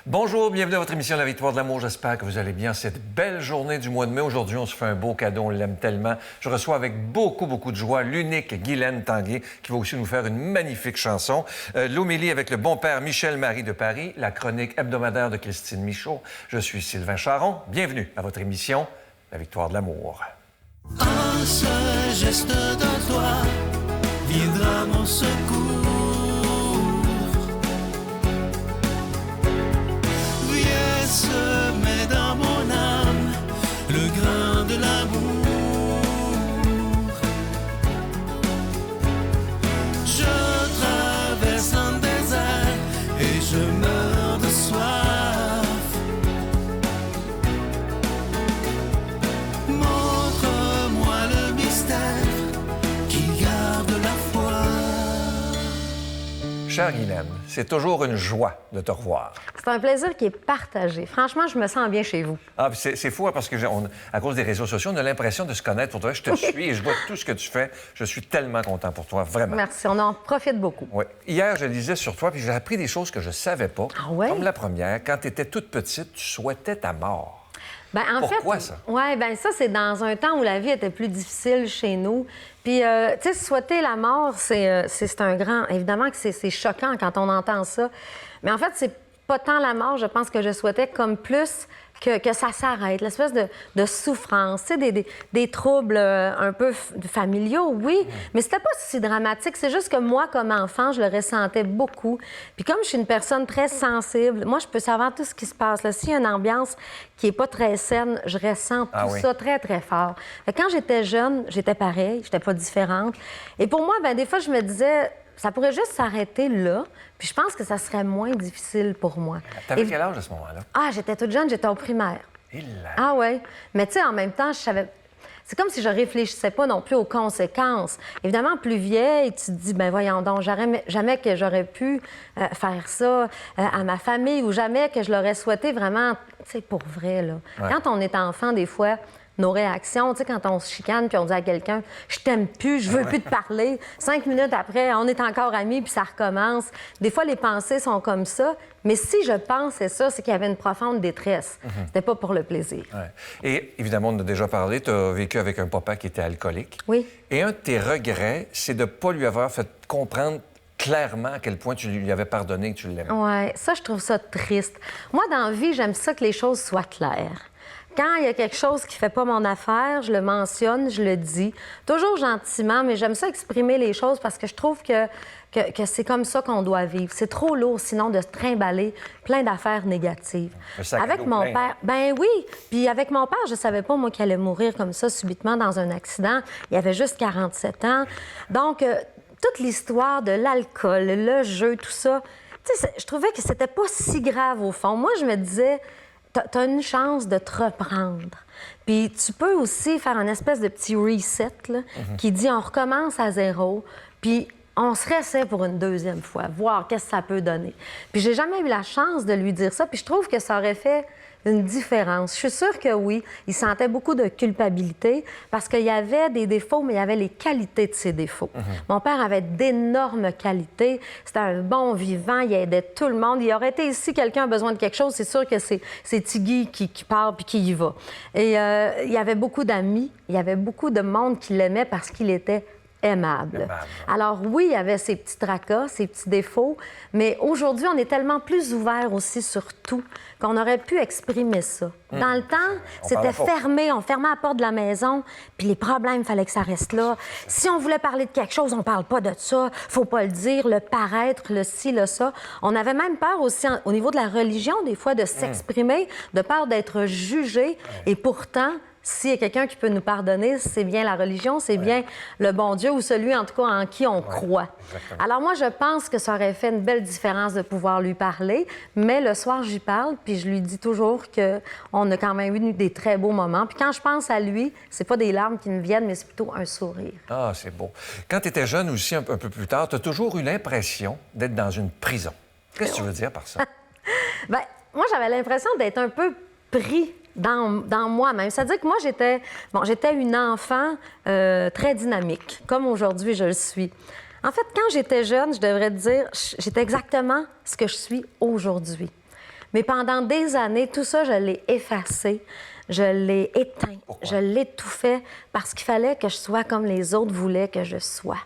Bonjour, bienvenue à votre émission La Victoire de l'amour. J'espère que vous allez bien cette belle journée du mois de mai. Aujourd'hui, on se fait un beau cadeau, on l'aime tellement. Je reçois avec beaucoup de joie l'unique Guylaine Tanguay qui va aussi nous faire une magnifique chanson. L'homélie avec le bon père Michel-Marie de Paris, la chronique hebdomadaire de Christine Michaud. Je suis Sylvain Charon. Bienvenue à votre émission La Victoire de l'amour. Un seul geste de toi viendra mon secours. Viens semer dans mon âme le grain de l'amour. Je traverse un désert et je meurs de soif. Montre-moi le mystère qui garde la foi. Chère Guylaine, c'est toujours une joie de te revoir. C'est un plaisir qui est partagé. Franchement, je me sens bien chez vous. Ah, puis c'est fou, hein, parce que à cause des réseaux sociaux, on a l'impression de se connaître. Pour toi, je te suis et je vois tout ce que tu fais. Je suis tellement content pour toi, vraiment. Merci, on en profite beaucoup. Oui. Hier, je lisais sur toi, puis j'ai appris des choses que je savais pas. Ah ouais? Comme la première, quand tu étais toute petite, tu souhaitais ta mort. Ben, en Pourquoi fait, ça? Oui, bien ça, c'est dans un temps où la vie était plus difficile chez nous. Puis, tu sais, souhaiter la mort, c'est un grand... Évidemment que c'est choquant quand on entend ça. Mais en fait, c'est pas tant la mort, je pense que je souhaitais comme plus que ça s'arrête, l'espèce de souffrance, tu sais, des troubles un peu familiaux, oui, mais c'était pas si dramatique. C'est juste que moi, comme enfant, je le ressentais beaucoup. Puis comme je suis une personne très sensible, moi, je peux savoir tout ce qui se passe. S'il y a une ambiance qui est pas très saine, je ressens tout ça très, très fort. Fait que quand j'étais jeune, j'étais pareille, j'étais pas différente. Et pour moi, ben des fois, je me disais... Ça pourrait juste s'arrêter là, puis je pense que ça serait moins difficile pour moi. T'avais quel âge à ce moment-là? Ah, j'étais toute jeune, j'étais au primaire. Il Ah oui. Mais tu sais, en même temps, je savais... C'est comme si je réfléchissais pas non plus aux conséquences. Évidemment, plus vieille, tu te dis, ben voyons donc, jamais que j'aurais pu faire ça à ma famille ou jamais que je l'aurais souhaité vraiment, tu sais, pour vrai, là. Ouais. Quand on est enfant, des fois... Nos réactions, tu sais, quand on se chicane puis on dit à quelqu'un « Je t'aime plus, je veux plus te parler », 5 minutes après, on est encore amis puis ça recommence. Des fois, les pensées sont comme ça, mais si je pensais ça, c'est qu'il y avait une profonde détresse. C'était pas pour le plaisir. Ouais. Et évidemment, on en a déjà parlé, tu as vécu avec un papa qui était alcoolique. Oui. Et un de tes regrets, c'est de ne pas lui avoir fait comprendre clairement à quel point tu lui avais pardonné et que tu l'aimais. Oui, ça, je trouve ça triste. Moi, dans la vie, j'aime ça que les choses soient claires. Quand il y a quelque chose qui ne fait pas mon affaire, je le mentionne, je le dis. Toujours gentiment, mais j'aime ça exprimer les choses parce que je trouve que c'est comme ça qu'on doit vivre. C'est trop lourd, sinon, de se trimballer plein d'affaires négatives. Avec mon père, ben oui. Puis avec mon père, je savais pas, moi, qu'il allait mourir comme ça subitement dans un accident. Il avait juste 47 ans. Donc, toute l'histoire de l'alcool, le jeu, tout ça, tu sais, je trouvais que c'était pas si grave au fond. Moi, je me disais... T'as une chance de te reprendre. Puis tu peux aussi faire une espèce de petit reset là, qui dit on recommence à zéro, puis on se réessaie pour une deuxième fois, voir qu'est-ce que ça peut donner. Puis j'ai jamais eu la chance de lui dire ça, puis je trouve que ça aurait fait une différence. Je suis sûre que oui, il sentait beaucoup de culpabilité parce qu'il y avait des défauts, mais il y avait les qualités de ses défauts. Mon père avait d'énormes qualités. C'était un bon vivant, il aidait tout le monde. Il aurait été ici, quelqu'un a besoin de quelque chose, c'est sûr que c'est Tigui qui part puis qui y va. Et il y avait beaucoup d'amis, il y avait beaucoup de monde qui l'aimait parce qu'il était aimable. Alors oui, il y avait ses petits tracas, ses petits défauts, mais aujourd'hui, on est tellement plus ouvert aussi sur tout qu'on aurait pu exprimer ça. Dans le temps, c'était fermé, on fermait la porte de la maison, puis les problèmes, il fallait que ça reste là. Si on voulait parler de quelque chose, on parle pas de ça, faut pas le dire, le paraître, le ci, le ça. On avait même peur aussi, au niveau de la religion, des fois, de s'exprimer, de peur d'être jugé, et pourtant... S'il y a quelqu'un qui peut nous pardonner, c'est bien la religion, c'est bien le bon Dieu ou celui, en tout cas, en qui on croit. Exactement. Alors moi, je pense que ça aurait fait une belle différence de pouvoir lui parler, mais le soir, j'y parle, puis je lui dis toujours qu'on a quand même eu des très beaux moments. Puis quand je pense à lui, c'est pas des larmes qui me viennent, mais c'est plutôt un sourire. Ah, c'est beau. Quand tu étais jeune aussi, un peu plus tard, tu as toujours eu l'impression d'être dans une prison. Qu'est-ce que tu veux dire par ça? Bien, moi, j'avais l'impression d'être un peu pris dans moi-même. C'est-à-dire que moi, j'étais une enfant très dynamique, comme aujourd'hui je le suis. En fait, quand j'étais jeune, je devrais te dire, j'étais exactement ce que je suis aujourd'hui. Mais pendant des années, tout ça, je l'ai effacé, je l'ai éteint, je l'étouffais parce qu'il fallait que je sois comme les autres voulaient que je sois.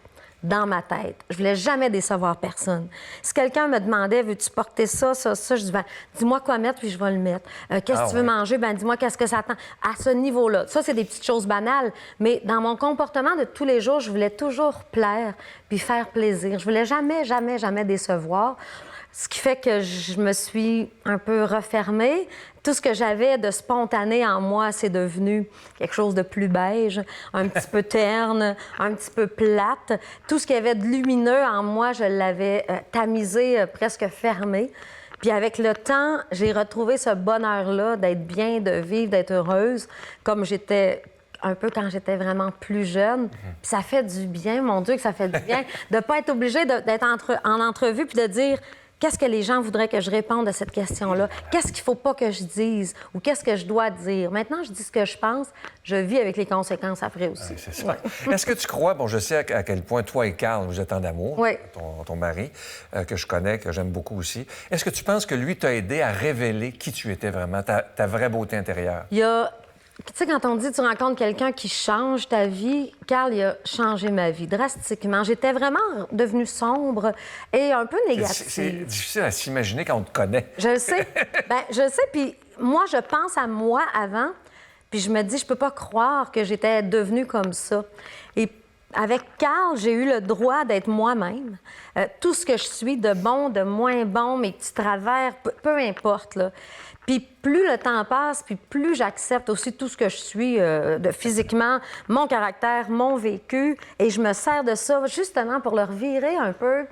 Dans ma tête. Je voulais jamais décevoir personne. Si quelqu'un me demandait, veux-tu porter ça, je dis, ben, dis-moi quoi mettre, puis je vais le mettre. Qu'est-ce que tu veux manger? Ben, dis-moi qu'est-ce que ça attend. À ce niveau-là. Ça, c'est des petites choses banales, mais dans mon comportement de tous les jours, je voulais toujours plaire puis faire plaisir. Je voulais jamais, jamais, jamais décevoir. Ce qui fait que je me suis un peu refermée. Tout ce que j'avais de spontané en moi, c'est devenu quelque chose de plus beige, un petit peu terne, un petit peu plate. Tout ce qu'il y avait de lumineux en moi, je l'avais tamisé, presque fermé. Puis avec le temps, j'ai retrouvé ce bonheur-là d'être bien, de vivre, d'être heureuse, comme j'étais un peu quand j'étais vraiment plus jeune. Puis ça fait du bien, mon Dieu, que ça fait du bien, de ne pas être obligée d'être en entrevue puis de dire... Qu'est-ce que les gens voudraient que je réponde à cette question-là? Qu'est-ce qu'il ne faut pas que je dise? Ou qu'est-ce que je dois dire? Maintenant, je dis ce que je pense. Je vis avec les conséquences après aussi. Oui, c'est ça. Ouais. Est-ce que tu crois... Bon, je sais à quel point toi et Carl, vous êtes en amour. Oui. Ton mari, que je connais, que j'aime beaucoup aussi. Est-ce que tu penses que lui t'a aidé à révéler qui tu étais vraiment, ta vraie beauté intérieure? Il y a... Tu sais, quand on dit tu rencontres quelqu'un qui change ta vie, Carl, il a changé ma vie drastiquement. J'étais vraiment devenue sombre et un peu négative. C'est difficile à s'imaginer quand on te connaît. Je le sais. Je le sais, puis moi, je pense à moi avant, puis je me dis, je peux pas croire que j'étais devenue comme ça. Et avec Carl, j'ai eu le droit d'être moi-même. Tout ce que je suis, de bon, de moins bon, mes petits travers, peu importe, là. Puis plus le temps passe, puis plus j'accepte aussi tout ce que je suis de physiquement, mon caractère, mon vécu, et je me sers de ça justement pour leur virer un peu.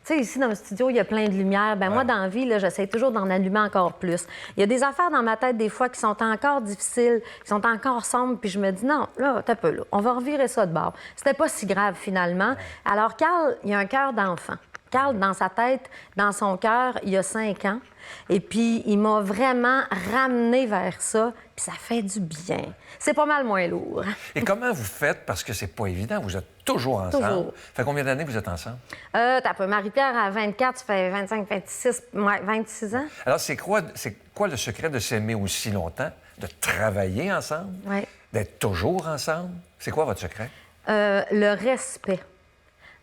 Tu sais, ici, dans le studio, il y a plein de lumière. Bien, moi, dans la vie, j'essaie toujours d'en allumer encore plus. Il y a des affaires dans ma tête, des fois, qui sont encore difficiles, qui sont encore sombres, puis je me dis, non, là, t'as peu, là, on va revirer ça de bord. C'était pas si grave, finalement. Alors, Carl, il a un cœur d'enfant. Carl, dans sa tête, dans son cœur, il y a 5 ans. Et puis, il m'a vraiment ramené vers ça, puis ça fait du bien. C'est pas mal moins lourd. Et comment vous faites? Parce que c'est pas évident, vous êtes toujours ensemble. Toujours. Ça fait combien d'années vous êtes ensemble? T'as peu. Marie-Pierre, à 24, ça fait 25, 26, 26 ans. Alors, c'est quoi le secret de s'aimer aussi longtemps? De travailler ensemble? Oui. D'être toujours ensemble? C'est quoi votre secret? Le respect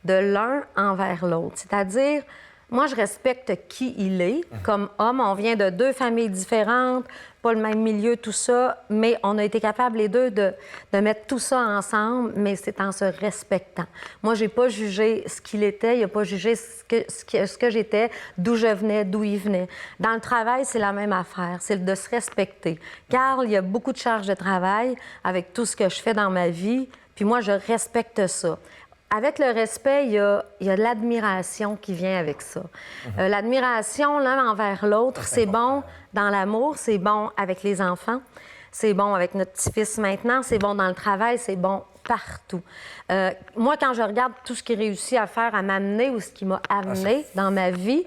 de l'un envers l'autre. C'est-à-dire, moi, je respecte qui il est. Comme homme, on vient de 2 familles différentes, pas le même milieu, tout ça, mais on a été capables, les deux, de mettre tout ça ensemble, mais c'est en se respectant. Moi, j'ai pas jugé ce qu'il était, il a pas jugé ce que j'étais, d'où je venais, d'où il venait. Dans le travail, c'est la même affaire, c'est de se respecter. Carl, il y a beaucoup de charges de travail avec tout ce que je fais dans ma vie, puis moi, je respecte ça. Avec le respect, il y a de l'admiration qui vient avec ça. L'admiration l'un envers l'autre, c'est bon dans l'amour, c'est bon avec les enfants, c'est bon avec notre petit-fils maintenant, c'est bon dans le travail, c'est bon partout. Moi, quand je regarde tout ce qu'il réussit à faire, à m'amener ou ce qu'il m'a amené dans ma vie,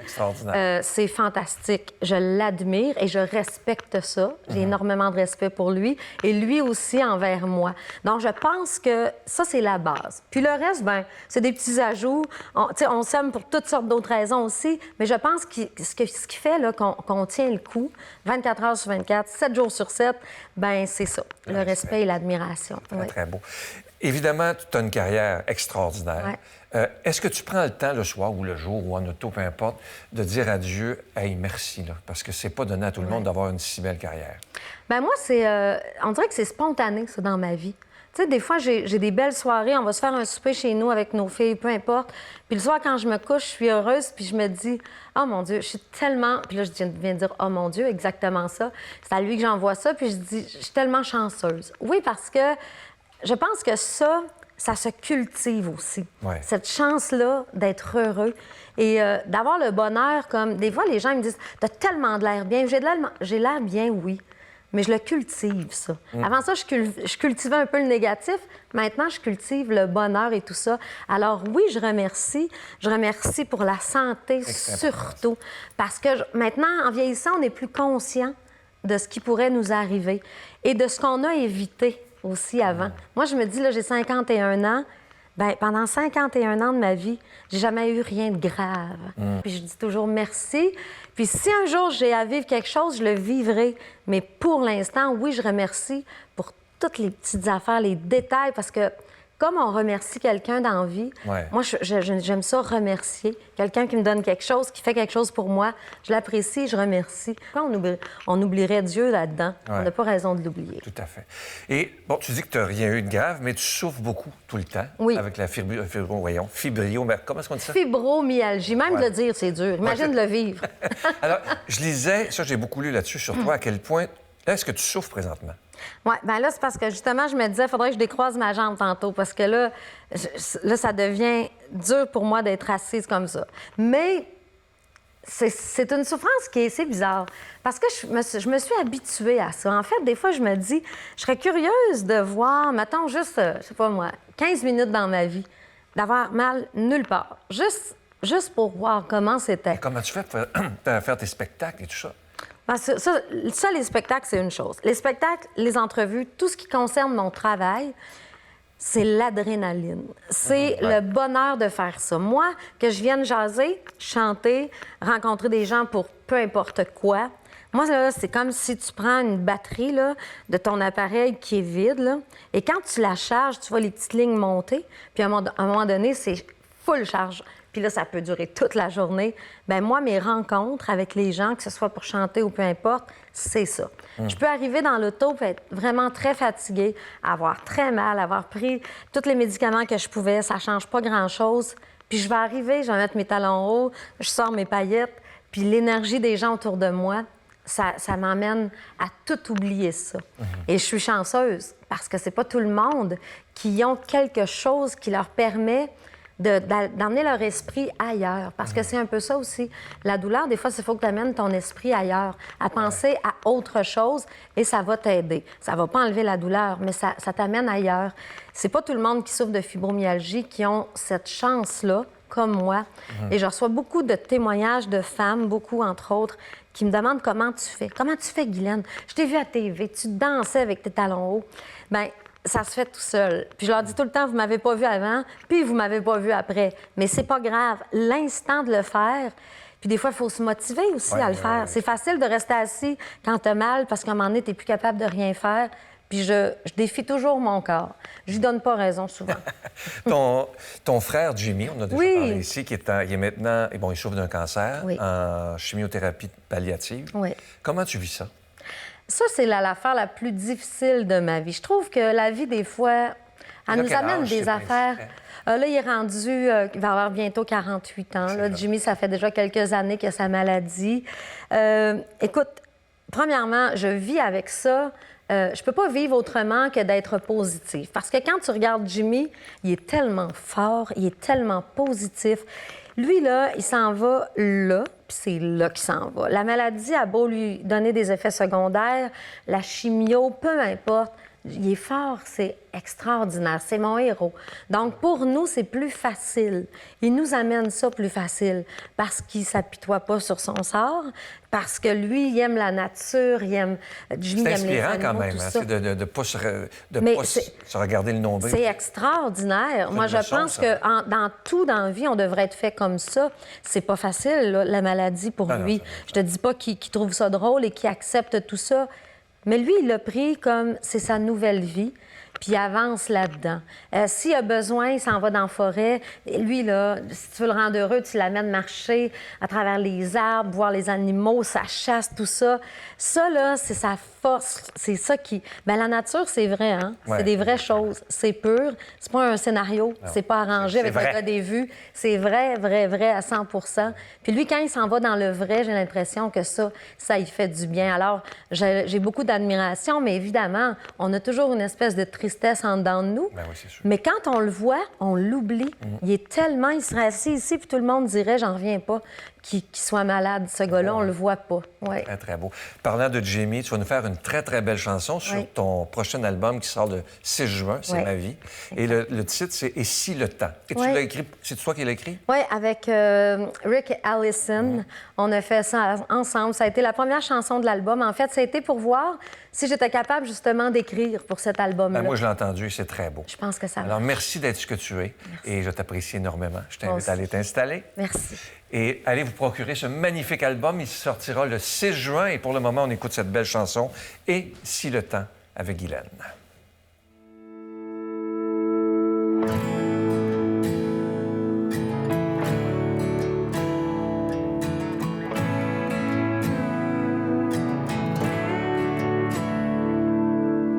c'est fantastique. Je l'admire et je respecte ça. J'ai énormément de respect pour lui et lui aussi envers moi. Donc, je pense que ça, c'est la base. Puis le reste, bien, c'est des petits ajouts. On s'aime pour toutes sortes d'autres raisons aussi, mais je pense que ce qui fait là, qu'on tient le coup, 24 heures sur 24, 7 jours sur 7, bien, c'est ça, le respect et l'admiration. Très, très beau. Évidemment, tu as une carrière extraordinaire. Ouais. Est-ce que tu prends le temps le soir ou le jour ou en auto, peu importe, de dire à Dieu « Hey, merci », là, parce que c'est pas donné à tout le monde d'avoir une si belle carrière? Bien, moi, on dirait que c'est spontané, ça, dans ma vie. Tu sais, des fois, j'ai des belles soirées, on va se faire un souper chez nous avec nos filles, peu importe. Puis le soir, quand je me couche, je suis heureuse, puis je me dis « Oh mon Dieu, je suis tellement... » Puis là, je viens de dire « Oh mon Dieu », exactement ça. C'est à lui que j'envoie ça, puis je dis « Je suis tellement chanceuse. » Oui, parce que je pense que ça se cultive aussi. Ouais. Cette chance-là d'être heureux et d'avoir le bonheur comme... Des fois, les gens me disent « T'as tellement de l'air bien. » J'ai l'air bien, oui, mais je le cultive, ça. Avant ça, je cultivais un peu le négatif. Maintenant, je cultive le bonheur et tout ça. Alors oui, je remercie. Je remercie pour la santé, surtout. Parce que maintenant, en vieillissant, on est plus conscient de ce qui pourrait nous arriver et de ce qu'on a évité aussi avant. Moi, je me dis, là, j'ai 51 ans, Bien, pendant 51 ans de ma vie, j'ai jamais eu rien de grave. Puis je dis toujours merci. Puis si un jour j'ai à vivre quelque chose, je le vivrai. Mais pour l'instant, oui, je remercie pour toutes les petites affaires, les détails, parce que comme on remercie quelqu'un dans la vie, Ouais. moi, j'aime ça remercier. Quelqu'un qui me donne quelque chose, qui fait quelque chose pour moi, je l'apprécie, je remercie. Pourquoi on oublierait Dieu là-dedans? Ouais. On n'a pas raison de l'oublier. Tout à fait. Et bon, tu dis que tu n'as rien eu de grave, mais tu souffres beaucoup tout le temps Oui. avec la comment est-ce qu'on dit ça? Fibromyalgie, même Ouais. de le dire, c'est dur. Imagine de le vivre. Alors, je lisais, ça, j'ai beaucoup lu là-dessus sur toi, à quel point est-ce que tu souffres présentement? Oui, bien là, c'est parce que justement, je me disais, il faudrait que je décroise ma jambe tantôt, parce que là, ça devient dur pour moi d'être assise comme ça. Mais c'est une souffrance qui est assez bizarre, parce que je me suis habituée à ça. En fait, des fois, je me dis, je serais curieuse de voir, mettons, juste, je sais pas moi, 15 minutes dans ma vie, d'avoir mal nulle part. Juste pour voir comment c'était. Et comment tu fais pour faire tes spectacles et tout ça? Parce que ça, les spectacles, c'est une chose. Les spectacles, les entrevues, tout ce qui concerne mon travail, c'est l'adrénaline. C'est Ouais. le bonheur de faire ça. Moi, que je vienne jaser, chanter, rencontrer des gens pour peu importe quoi, moi, là, c'est comme si tu prends une batterie là, de ton appareil qui est vide, là, et quand tu la charges, tu vois les petites lignes monter, puis à un moment donné, c'est full charge. Puis là, ça peut durer toute la journée. Bien, moi, mes rencontres avec les gens, que ce soit pour chanter ou peu importe, c'est ça. Je peux arriver dans l'auto et être vraiment très fatiguée, avoir très mal, avoir pris tous les médicaments que je pouvais. Ça change pas grand-chose. Puis je vais arriver, je vais mettre mes talons hauts, je sors mes paillettes, puis l'énergie des gens autour de moi, ça m'emmène à tout oublier ça. Et je suis chanceuse parce que c'est pas tout le monde qui ont quelque chose qui leur permet d'emmener leur esprit ailleurs. Parce que c'est un peu ça aussi. La douleur, des fois, il faut que tu amènes ton esprit ailleurs, à penser à autre chose, et ça va t'aider. Ça va pas enlever la douleur, mais ça t'amène ailleurs. C'est pas tout le monde qui souffre de fibromyalgie qui ont cette chance-là, comme moi. Et je reçois beaucoup de témoignages de femmes, beaucoup, entre autres, qui me demandent comment tu fais. Comment tu fais, Guylaine? Je t'ai vu à TV, tu dansais avec tes talons hauts. Bien, ça se fait tout seul. Puis je leur dis tout le temps, vous m'avez pas vu avant, puis vous m'avez pas vu après. Mais c'est pas grave. L'instant de le faire, puis des fois, il faut se motiver aussi à le faire. C'est facile de rester assis quand t'as mal parce qu'à un moment donné, t'es plus capable de rien faire. Puis je défie toujours mon corps. Je lui donne pas raison souvent. Ton frère Jimmy, on a déjà Oui. parlé ici, il est maintenant, et bon, il souffre d'un cancer Oui. en chimiothérapie palliative. Oui. Comment tu vis ça? Ça, c'est l'affaire la plus difficile de ma vie. Je trouve que la vie, des fois, elle nous quel amène âge, des c'est pas affaires. indiscret? Là, il est rendu, il va avoir bientôt 48 ans. Là. Jimmy, ça fait déjà quelques années qu'il a sa maladie. Écoute, premièrement, je vis avec ça. Je peux pas vivre autrement que d'être positif. Parce que quand tu regardes Jimmy, il est tellement fort, il est tellement positif. Lui, là, il s'en va là, puis c'est là qu'il s'en va. La maladie a beau lui donner des effets secondaires, la chimio, peu importe, il est fort, c'est extraordinaire, c'est mon héros. Donc, pour nous, c'est plus facile. Il nous amène ça plus facile parce qu'il ne s'apitoie pas sur son sort, parce que lui, il aime la nature, il aime... Jimmy, C'est il aime les inspirant quand animaux, même, tout hein, ça. c'est de ne pas, Mais se regarder le nombril. C'est extraordinaire. Moi, une je leçon, pense ça. que dans tout dans la vie, on devrait être fait comme ça. C'est pas facile, là, la maladie, pour Ah non, lui. ça, Je te dis pas qu'il trouve ça drôle et qu'il accepte tout ça. Mais lui, il l'a pris comme c'est sa nouvelle vie, puis il avance là-dedans. S'il a besoin, il s'en va dans la forêt. Et lui, là, si tu veux le rendre heureux, tu l'amènes marcher à travers les arbres, voir les animaux, sa chasse, tout ça. Ça, là, c'est sa force. C'est ça qui... Bien, la nature, c'est vrai, hein? Ouais. C'est des vraies choses. C'est pur. C'est pas un scénario. C'est pas arrangé C'est avec le vrai. gars des vues. C'est vrai, vrai, vrai à 100 Puis lui, quand il s'en va dans le vrai, j'ai l'impression que ça il fait du bien. Alors, j'ai beaucoup d'admiration, mais évidemment, on a toujours une espèce de tristesse en dedans de nous. Ben oui, c'est sûr. Mais quand on le voit, on l'oublie. Il est tellement... Il serait assis ici, puis tout le monde dirait « j'en reviens pas ». qu'il soit malade, ce gars-là, on le voit pas. Ouais. Très, très beau. Parlant de Jamie, tu vas nous faire une très, très belle chanson sur ton prochain album qui sort le 6 juin, C'est ma vie. Et le titre, c'est « Et si le temps ». Et tu l'as écrit, c'est toi qui l'as écrit? Oui, avec Rick Allison. On a fait ça ensemble. Ça a été la première chanson de l'album. En fait, ça a été pour voir si j'étais capable, justement, d'écrire pour cet album-là. Ben, moi, je l'ai entendu, c'est très beau. Je pense que ça va. Alors, merci d'être ce que tu es. Merci. Et je t'apprécie énormément. Je t'invite à aller t'installer. Merci. Et allez vous procurer ce magnifique album. Il sortira le 6 juin. Et pour le moment, on écoute cette belle chanson « Et si le temps » avec Guylaine.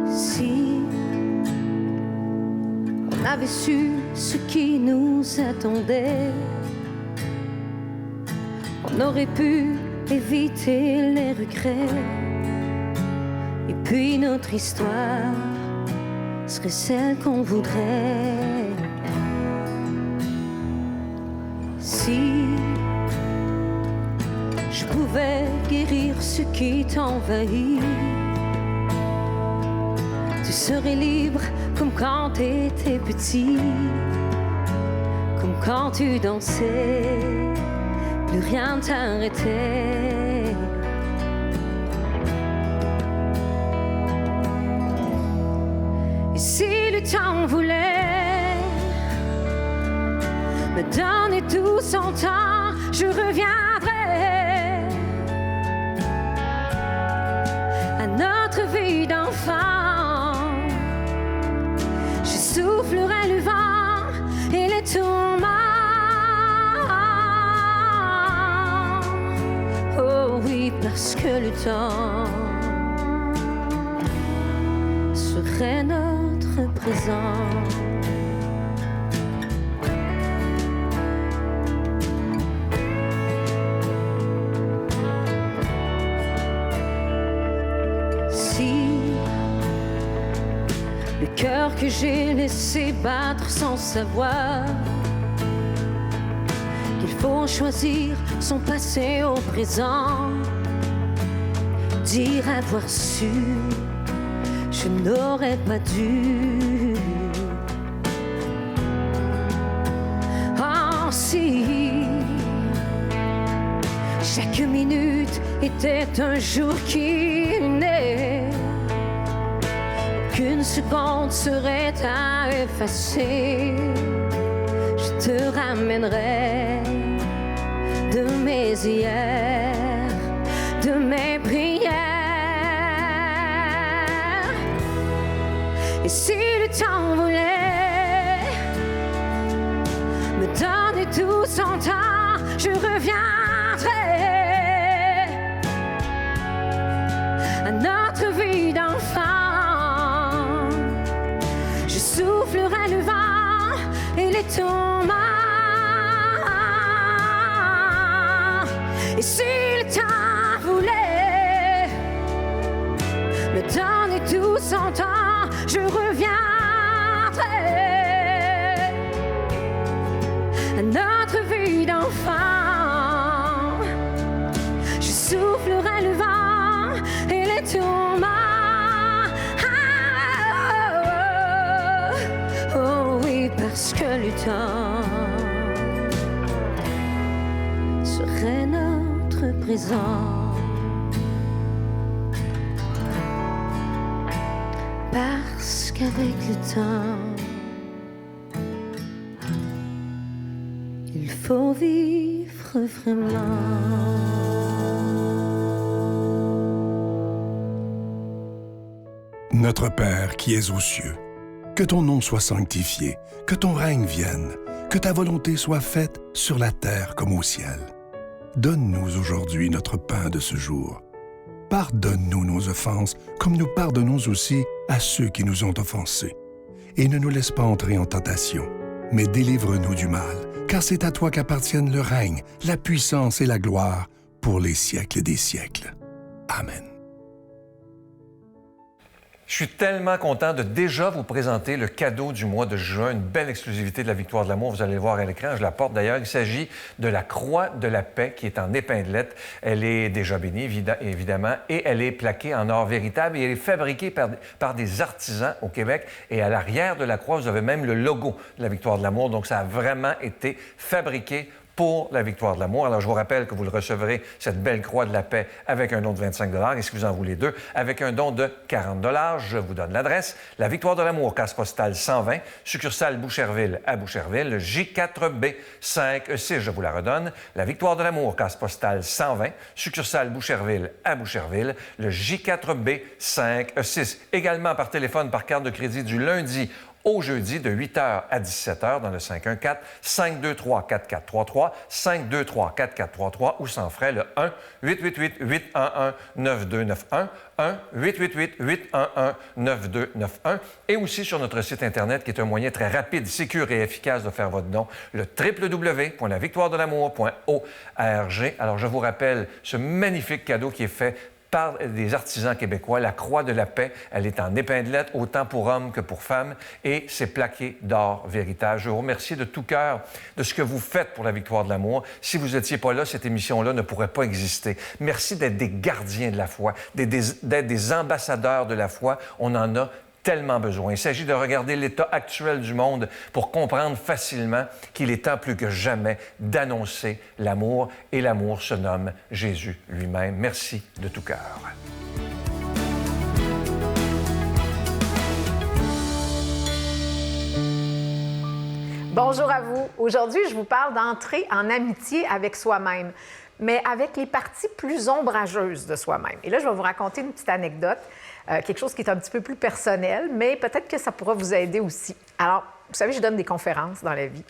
Si on avait su ce qui nous attendait, on aurait pu éviter les regrets. Et puis notre histoire serait celle qu'on voudrait. Si je pouvais guérir ce qui t'envahit, tu serais libre comme quand t'étais petit, comme quand tu dansais, plus rien t'arrêtait. Et si le temps voulait me donner tout son temps, je reviendrai à notre vie d'enfant. Je soufflerai le vent et les tourments. Oh oui, parce que le temps serait notre présent. Si le cœur que j'ai laissé battre sans savoir qu'il faut choisir son passé au présent, dire avoir su, je n'aurais pas dû. Oh si chaque minute était un jour qui naît, qu'une seconde serait à effacer, je te ramènerai de mes hier, de mes prières. Et si le temps voulait me donner tout son temps, je reviendrai à notre vie d'enfant. Je soufflerai le vent et les tourments. Et si le temps voulait me donner tout son temps, je reviendrai à notre vie d'enfant. Je soufflerai le vent et les tourments. Oh oui, parce que le temps serait notre présent. Parce qu'avec le temps, il faut vivre vraiment. Notre Père qui es aux cieux, que ton nom soit sanctifié, que ton règne vienne, que ta volonté soit faite sur la terre comme au ciel. Donne-nous aujourd'hui notre pain de ce jour. Pardonne-nous nos offenses, comme nous pardonnons aussi à ceux qui nous ont offensés. Et ne nous laisse pas entrer en tentation, mais délivre-nous du mal, car c'est à toi qu'appartiennent le règne, la puissance et la gloire pour les siècles des siècles. Amen. Je suis tellement content de déjà vous présenter le cadeau du mois de juin, une belle exclusivité de la Victoire de l'amour. Vous allez le voir à l'écran, je la porte d'ailleurs. Il s'agit de la Croix de la paix qui est en épinglette. Elle est déjà bénie, évidemment, et elle est plaquée en or véritable et elle est fabriquée par des artisans au Québec. Et à l'arrière de la croix, vous avez même le logo de la Victoire de l'amour. Donc, ça a vraiment été fabriqué pour la Victoire de l'amour. Alors, je vous rappelle que vous le recevrez, cette belle croix de la paix, avec un don de 25 $, et si vous en voulez deux, avec un don de 40 $. Je vous donne l'adresse. La Victoire de l'amour, case postale 120, succursale Boucherville à Boucherville, le J4B 5E6, je vous la redonne. La Victoire de l'amour, case postale 120, succursale Boucherville à Boucherville, le J4B 5E6. Également par téléphone, par carte de crédit du lundi au jeudi de 8h à 17h dans le 514-523-4433, 523-4433 ou sans frais le 1-888-811-9291, 1-888-811-9291 et aussi sur notre site Internet qui est un moyen très rapide, sécure et efficace de faire votre don, le www.lavictoiredelamour.org. Alors, je vous rappelle ce magnifique cadeau qui est fait par des artisans québécois. La Croix de la paix, elle est en épinglette, autant pour hommes que pour femmes, et c'est plaqué d'or véritable. Je vous remercie de tout cœur de ce que vous faites pour la Victoire de l'amour. Si vous n'étiez pas là, cette émission-là ne pourrait pas exister. Merci d'être des gardiens de la foi, d'être des ambassadeurs de la foi. On en a tellement besoin. Il s'agit de regarder l'état actuel du monde pour comprendre facilement qu'il est temps plus que jamais d'annoncer l'amour, et l'amour se nomme Jésus lui-même. Merci de tout cœur. Bonjour à vous. Aujourd'hui, je vous parle d'entrer en amitié avec soi-même, mais avec les parties plus ombrageuses de soi-même. Et là, je vais vous raconter une petite anecdote, quelque chose qui est un petit peu plus personnel, mais peut-être que ça pourra vous aider aussi. Alors, vous savez, je donne des conférences dans la vie.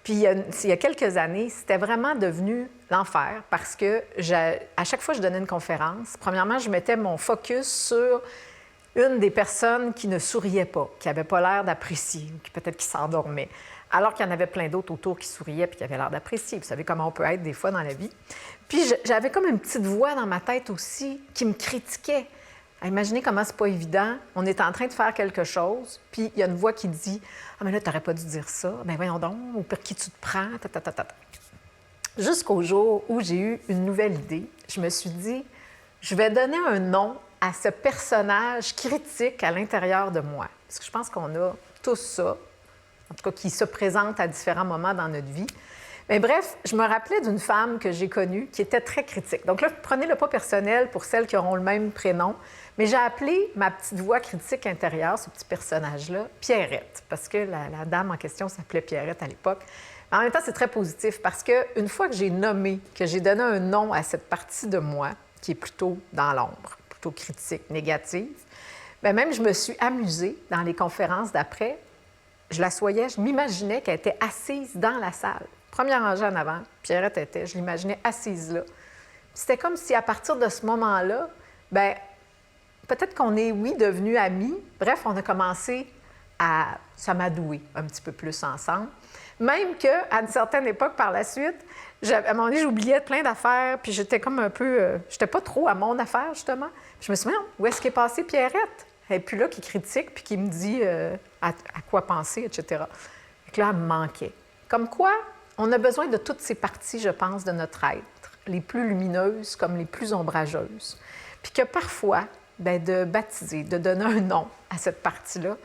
Puis, il y a quelques années, c'était vraiment devenu l'enfer parce que à chaque fois que je donnais une conférence, premièrement, je mettais mon focus sur une des personnes qui ne souriait pas, qui n'avait pas l'air d'apprécier ou qui peut-être qui s'endormait, alors qu'il y en avait plein d'autres autour qui souriaient puis qui avaient l'air d'apprécier. Vous savez comment on peut être des fois dans la vie. Puis j'avais comme une petite voix dans ma tête aussi qui me critiquait. Imaginez comment c'est pas évident. On est en train de faire quelque chose, puis il y a une voix qui dit « Ah, mais là, t'aurais pas dû dire ça. Ben voyons donc, ou pour qui tu te prends? » Jusqu'au jour où j'ai eu une nouvelle idée. Je me suis dit « Je vais donner un nom à ce personnage critique à l'intérieur de moi. » Parce que je pense qu'on a tous ça, en tout cas qui se présente à différents moments dans notre vie. Mais bref, je me rappelais d'une femme que j'ai connue qui était très critique. Donc là, prenez-le pas personnel pour celles qui auront le même prénom, mais j'ai appelé ma petite voix critique intérieure, ce petit personnage-là, Pierrette, parce que la dame en question s'appelait Pierrette à l'époque. Mais en même temps, c'est très positif parce qu'une fois que j'ai nommé, que j'ai donné un nom à cette partie de moi qui est plutôt dans l'ombre, plutôt critique, négative, bien même je me suis amusée dans les conférences d'après. Je la voyais, je m'imaginais qu'elle était assise dans la salle. Première rangée en avant, Pierrette était, je l'imaginais assise là. C'était comme si à partir de ce moment-là, bien, peut-être qu'on est, oui, devenus amis. Bref, on a commencé à s'amadouer un petit peu plus ensemble. Même qu'à une certaine époque, par la suite, à un moment donné, j'oubliais plein d'affaires, puis j'étais comme un peu... j'étais pas trop à mon affaire, justement. Puis je me suis dit, où est-ce qu'est passée Pierrette? Et puis là, qui critique, puis qui me dit à quoi penser, etc. Et que là, elle me manquait. Comme quoi, on a besoin de toutes ces parties, je pense, de notre être, les plus lumineuses comme les plus ombrageuses. Puis que parfois, bien, de baptiser, de donner un nom à cette partie-là,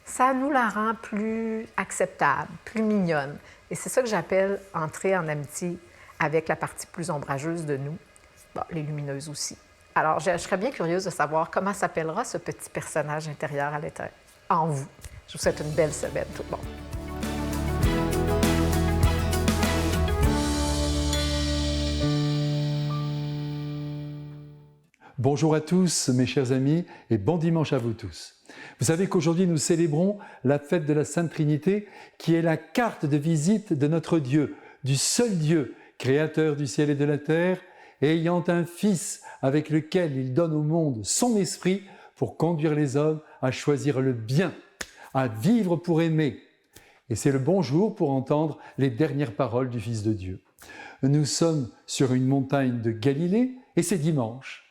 ça nous la rend plus acceptable, plus mignonne. Et c'est ça que j'appelle entrer en amitié avec la partie plus ombrageuse de nous, bon, les lumineuses aussi. Alors, je serais bien curieuse de savoir comment s'appellera ce petit personnage intérieur à l'intérieur, en vous. Je vous souhaite une belle semaine, tout le monde. Bonjour à tous, mes chers amis, et bon dimanche à vous tous. Vous savez qu'aujourd'hui, nous célébrons la fête de la Sainte Trinité, qui est la carte de visite de notre Dieu, du seul Dieu, créateur du ciel et de la terre, et ayant un Fils avec lequel il donne au monde son esprit pour conduire les hommes à choisir le bien, à vivre pour aimer. Et c'est le bon jour pour entendre les dernières paroles du Fils de Dieu. Nous sommes sur une montagne de Galilée et c'est dimanche.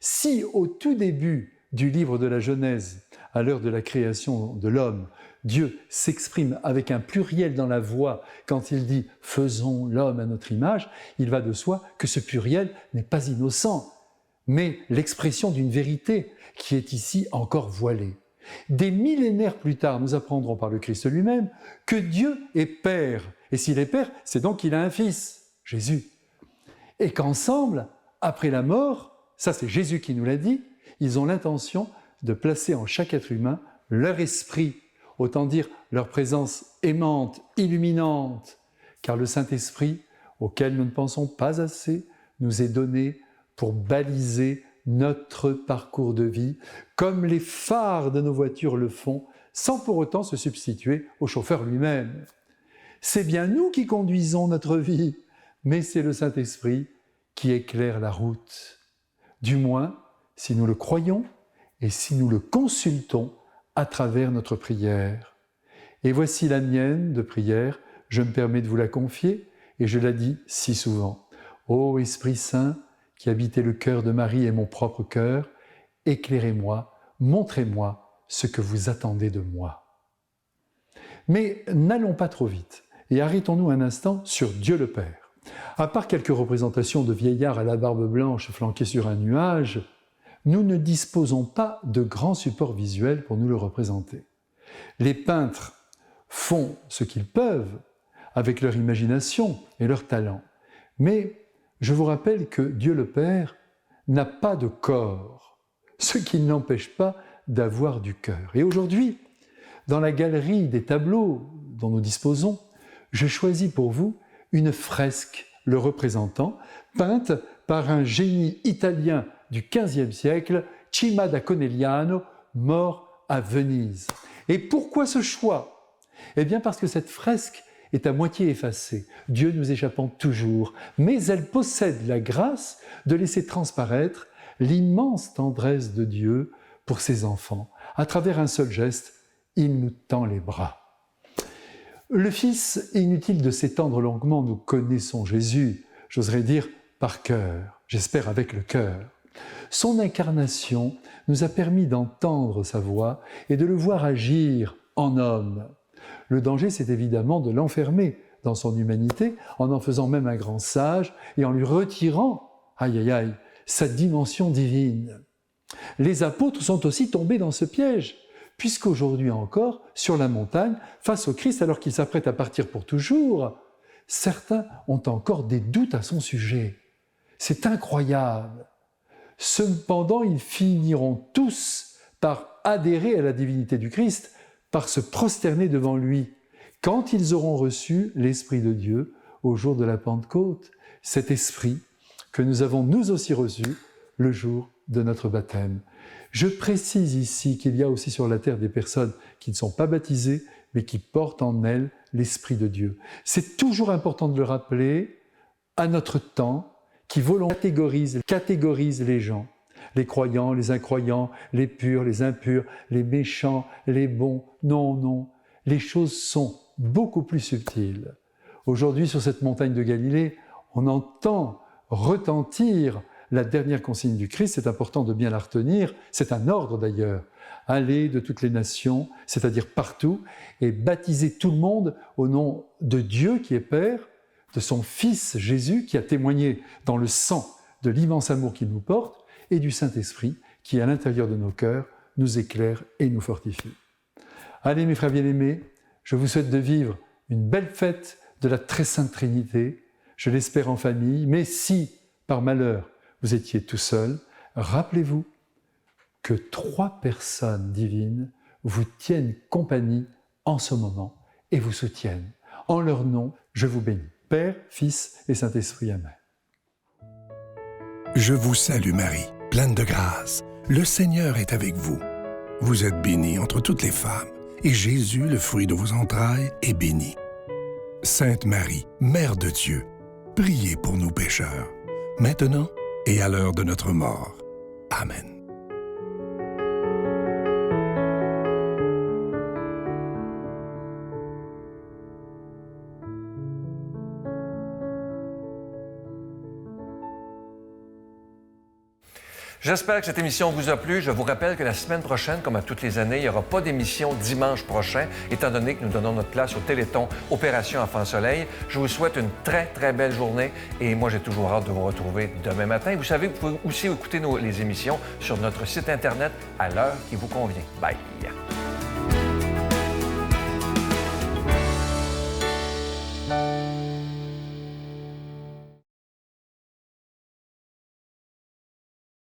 Si au tout début du livre de la Genèse, à l'heure de la création de l'homme, Dieu s'exprime avec un pluriel dans la voix quand il dit « faisons l'homme à notre image », il va de soi que ce pluriel n'est pas innocent, mais l'expression d'une vérité qui est ici encore voilée. Des millénaires plus tard, nous apprendrons par le Christ lui-même que Dieu est Père. Et s'il est Père, c'est donc qu'il a un Fils, Jésus. Et qu'ensemble, après la mort, ça c'est Jésus qui nous l'a dit, ils ont l'intention de placer en chaque être humain leur esprit, autant dire leur présence aimante, illuminante, car le Saint-Esprit, auquel nous ne pensons pas assez, nous est donné pour baliser notre parcours de vie, comme les phares de nos voitures le font, sans pour autant se substituer au chauffeur lui-même. C'est bien nous qui conduisons notre vie, mais c'est le Saint-Esprit qui éclaire la route. Du moins, si nous le croyons et si nous le consultons à travers notre prière. Et voici la mienne de prière, je me permets de vous la confier, et je la dis si souvent. Ô Esprit Saint, qui habitez le cœur de Marie et mon propre cœur, éclairez-moi, montrez-moi ce que vous attendez de moi. Mais n'allons pas trop vite, et arrêtons-nous un instant sur Dieu le Père. À part quelques représentations de vieillards à la barbe blanche flanqués sur un nuage, nous ne disposons pas de grands supports visuels pour nous le représenter. Les peintres font ce qu'ils peuvent avec leur imagination et leur talent, mais je vous rappelle que Dieu le Père n'a pas de corps, ce qui ne l'empêche pas d'avoir du cœur. Et aujourd'hui, dans la galerie des tableaux dont nous disposons, je choisis pour vous une fresque le représentant, peinte par un génie italien du XVe siècle, Cima da Conegliano, mort à Venise. Et pourquoi ce choix? Eh bien parce que cette fresque est à moitié effacée, Dieu nous échappant toujours, mais elle possède la grâce de laisser transparaître l'immense tendresse de Dieu pour ses enfants. À travers un seul geste, il nous tend les bras. Le Fils, inutile de s'étendre longuement, nous connaissons Jésus, j'oserais dire par cœur, j'espère avec le cœur. Son incarnation nous a permis d'entendre sa voix et de le voir agir en homme. Le danger, c'est évidemment de l'enfermer dans son humanité, en faisant même un grand sage et en lui retirant, aïe aïe aïe, sa dimension divine. Les apôtres sont aussi tombés dans ce piège, puisqu'aujourd'hui encore, sur la montagne, face au Christ, alors qu'il s'apprête à partir pour toujours, certains ont encore des doutes à son sujet. C'est incroyable. Cependant, ils finiront tous par adhérer à la divinité du Christ, par se prosterner devant lui, quand ils auront reçu l'Esprit de Dieu au jour de la Pentecôte, cet Esprit que nous avons nous aussi reçu le jour de notre baptême. Je précise ici qu'il y a aussi sur la terre des personnes qui ne sont pas baptisées, mais qui portent en elles l'Esprit de Dieu. C'est toujours important de le rappeler à notre temps, qui catégorise les gens, les croyants, les incroyants, les purs, les impurs, les méchants, les bons. Non, non, les choses sont beaucoup plus subtiles. Aujourd'hui, sur cette montagne de Galilée, on entend retentir la dernière consigne du Christ, c'est important de bien la retenir, c'est un ordre d'ailleurs. Allez de toutes les nations, c'est-à-dire partout, et baptisez tout le monde au nom de Dieu qui est Père, de son Fils Jésus qui a témoigné dans le sang de l'immense amour qu'il nous porte, et du Saint-Esprit qui, à l'intérieur de nos cœurs, nous éclaire et nous fortifie. Allez mes frères bien-aimés, je vous souhaite de vivre une belle fête de la très sainte Trinité, je l'espère en famille, mais si, par malheur, vous étiez tout seul, rappelez-vous que 3 personnes divines vous tiennent compagnie en ce moment et vous soutiennent. En leur nom, je vous bénis. Père, Fils et Saint-Esprit. Amen. Je vous salue Marie, pleine de grâce. Le Seigneur est avec vous. Vous êtes bénie entre toutes les femmes, et Jésus, le fruit de vos entrailles, est béni. Sainte Marie, Mère de Dieu, priez pour nous pécheurs, maintenant et à l'heure de notre mort. Amen. J'espère que cette émission vous a plu. Je vous rappelle que la semaine prochaine, comme à toutes les années, il n'y aura pas d'émission dimanche prochain, étant donné que nous donnons notre place au Téléthon Opération Enfant Soleil. Je vous souhaite une très, très belle journée et moi, j'ai toujours hâte de vous retrouver demain matin. Vous savez, vous pouvez aussi écouter les émissions sur notre site Internet à l'heure qui vous convient. Bye!